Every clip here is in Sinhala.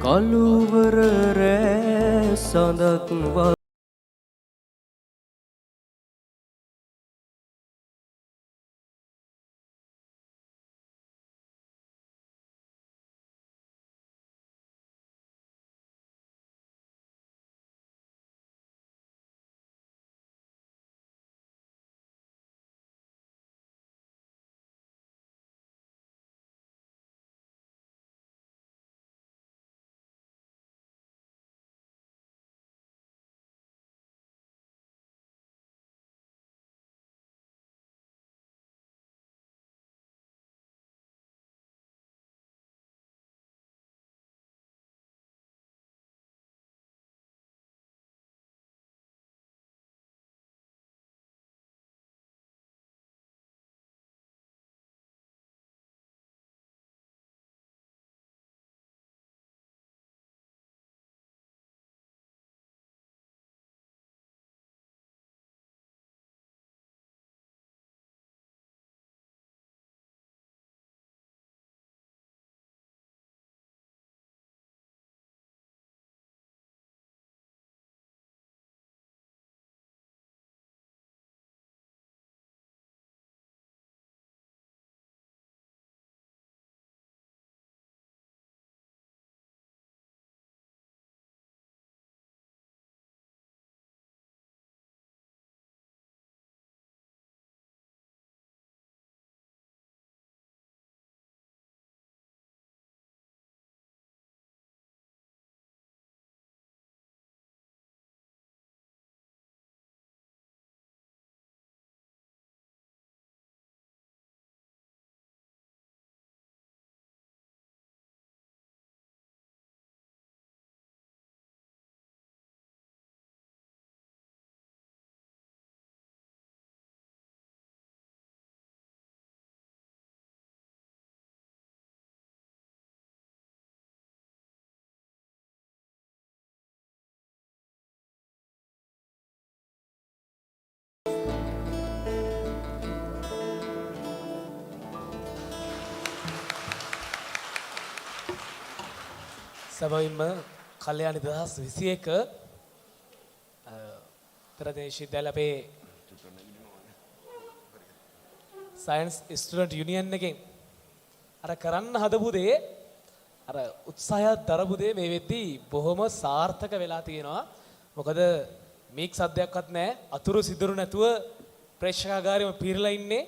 කළුවර රෑ සඳක් සැබවින්ම කල්යාණ 2021 ප්‍රදේශ විද්‍යාල අපේ සයන්ස් ස්ටුඩන්ට් යුනියන් එකෙන් අර කරන්න හදපු දේ අර උත්සාහයක් දරපු දේ මේ වෙද්දී බොහොම සාර්ථක වෙලා තියෙනවා. මොකද මේක් සද්දයක්වත් නැහැ. අතුරු සිදුරු නැතුව ප්‍රේක්ෂකාගාරෙම පිරලා ඉන්නේ.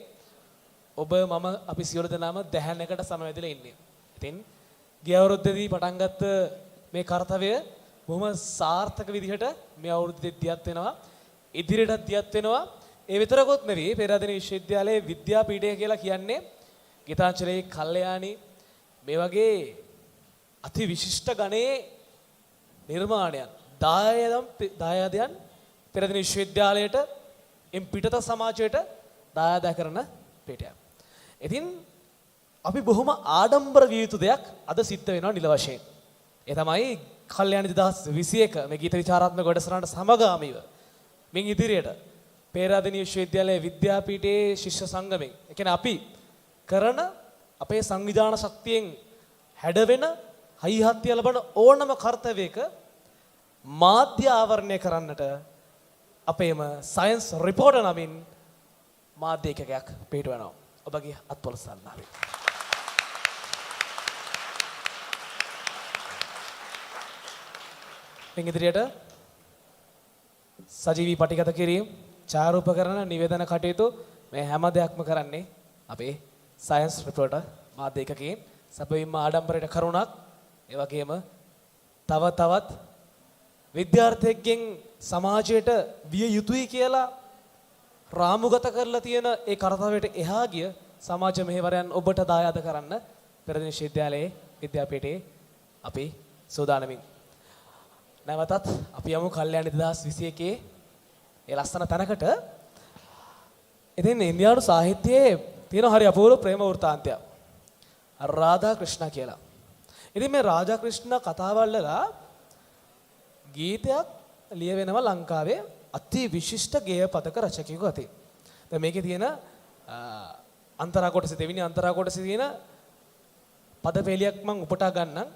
ඔබ මම අපි සියලු දෙනාම දැහැනකට සමවැදලා ඉන්නේ. ඉතින් ගිය අවුරුද්දේදී පටන් ගත්ත මේ කාර්යය බොහොම සාර්ථක විදිහට මේ අවුරුද්දේ දියත් වෙනවා. ඉදිරියටත් දියත් වෙනවා. ඒ විතරකොත් නෙවෙයි පෙරාදෙණිය විශ්වවිද්‍යාලයේ විද්‍යාපීඨය කියලා කියන්නේ ගීතාංජලී කල්යාණි මේ වගේ අති විශිෂ්ට ගණයේ නිර්මාණයන් දායාදයන් පෙරාදෙණිය විශ්වවිද්‍යාලයට එම් පිටත සමාජයට දායාද කරන පීඨයක්. ඉතින් අපි බොහොම ආඩම්බර විය යුතු දෙයක් අද සිද්ධ වෙනවා නිල වශයෙන්. ඒ තමයි කල්යාණි 2021 මේ ගීත විචාරාත්මක වැඩසටහනට සමගාමීව මින් ඉදිරියට පේරාදෙණිය විශ්වවිද්‍යාලයේ විද්‍යාපීඨයේ ශිෂ්‍ය සංගමයෙන් ඒ කියන්නේ අපි කරන අපේ සංවිධාන ශක්තියෙන් හැඩවෙන හයිහත්ය ලබන ඕනම කාර්යයක මාධ්‍ය ආවරණය කරන්නට අපේම සයන්ස් රිපෝටර් නමින් මාධ්‍ය ඒකකයක් පිටවනවා. ඔබගේ අත්පොළ සන්නාවේ ඉදිරියට සජීවී පටිගත කිරීම ඡායාරූපකරණ නිවේදන කටයුතු මේ හැම දෙයක්ම කරන්නේ අපේ සයන්ස් රිපෝටර් මාධ්‍ය ඒකකයේ සැබවින්ම ආඩම්බරයට කරුණක් ඒ වගේම තවත් විද්‍යාර්ථයෙක්ගෙන් සමාජයට විය යුතුයි කියලා රාමුගත කරලා තියෙන ඒ කාර්යයට එහා ගිය සමාජ මෙහෙවරයන් ඔබට දායාද කරන්න පෙරදින විශ්වවිද්‍යාලයේ විද්‍යාපීඨයේ අපි සූදානමින් නැවතත් අපි යමු කල්යාණි 2021 ඒ ලස්සන තැනකට. ඉතින් ඉන්දියානු සාහිත්‍යයේ තියෙන හරි අපූර්ව ප්‍රේම වෘත්තාන්තයක් රාධා ක්‍රිෂ්ණ කියලා. ඉතින් මේ රාධා ක්‍රිෂ්ණ කතාවල්ලා ගීතයක් ලියවෙනවා ලංකාවේ අති විශිෂ්ට ගේය පදක රචකයෙකු අතින්. දැන් මේකේ තියෙන අන්තරා කොටසේ දෙවෙනි අන්තරා කොටසේ තියෙන පද පෙළියක් මම උපුටා ගන්නම්.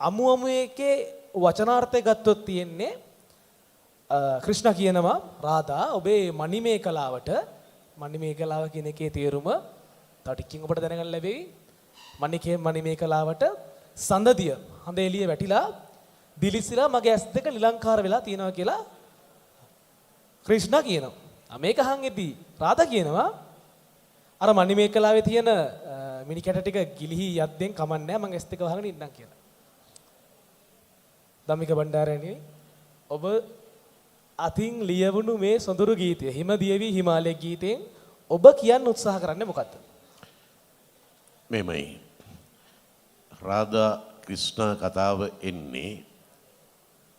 අමු අමු එකේ වචනාර්ථය ගත්තොත් තියෙන්නේ ක්‍රිෂ්ණ කියනවා රාධා ඔබේ මණිමේකලාවට මණිමේකලාව කියන එකේ තේරුම තව ටිකකින් ඔබට දැනගන්න ලැබෙයි. මණිමේකලාවට සඳදිය හඳ එළිය වැටිලා දිලිසිලා මගේ ඇස් දෙක නිලංකාර වෙලා තියෙනවා කියලා ක්‍රිෂ්ණ කියනවා. මේක අහන්ෙද්දී රාධා කියනවා අර මණිමේකලාවේ තියෙන මිනි කැට ටික ගිලිහි යද්දෙන් කමන්නේ මම ඇස් දෙක වහගෙන ඉන්නම් කියලා. ධම්මික බණ්ඩාරයනි ඔබ අතින් ලියවුණු මේ සොඳුරු ගීතය හිම දියවි හිමාලය ගීතයෙන් ඔබ කියන්න උත්සාහ කරන්නේ මොකක්ද? මෙමයි රාධා ක්‍රිෂ්ණ කතාව එන්නේ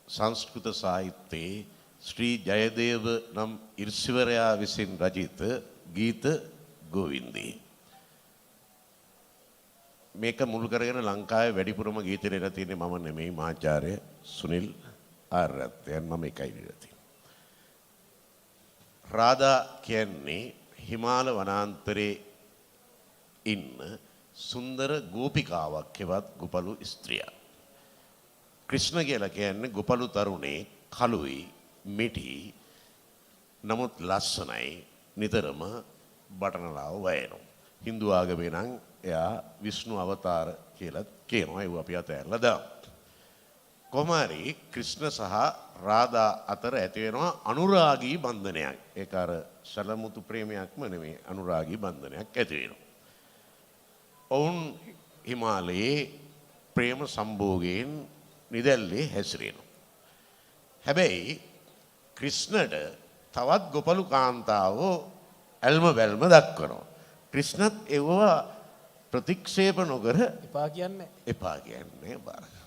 සංස්කෘත සාහිත්‍යයේ ශ්‍රී ජයදේව නම් ඉර්ෂිවරයා විසින් රචිත ගීත ගෝවින්දී. මේක මුල් කරගෙන ලංකාවේ වැඩිපුරම ගීත ලියලා තියෙන්නේ මම නෙමෙයි මහාචාර්ය සුනිල් ආරත්යන් මම එකයි ලියලා තියෙන්නේ. රාධා කියන්නේ හිමාල වනාන්තරයේ ඉන්න සුන්දර ගෝපිකාවක් හෙවත් ගොපළු ස්ත්‍රියක්. ක්‍රිෂ්ණ කියලා කියන්නේ ගොපළු තරුණේ කළුයි මිටි නමුත් ලස්සනයි නිතරම බටනලාව වයනවා. හින්දු ආගමේ නම් එයා විෂ්ණු අවතාර කියලා කියනවා. ඒව අපි අතහැරලා දාමු. කොමාරි ක්‍රිෂ්ණ සහ රාධා අතර ඇති වෙනවා අනුරාගී බන්ධනයක්. ඒක අර සලමුතු ප්‍රේමයක්ම නෙමෙයි අනුරාගී බන්ධනයක් ඇති වෙනවා. ඔවුන් හිමාලයේ ප්‍රේම සම්භෝගයෙන් නිදැල්ලේ හැසිරෙනවා. හැබැයි ක්‍රිෂ්ණට තවත් ගොපළු කාන්තාවෝ ඇල්ම බැල්ම දක්වනවා. ක්‍රිෂ්ණත් ඒවා ප්‍රතික්ෂේප නොකර එපා කියන්නේ බාර.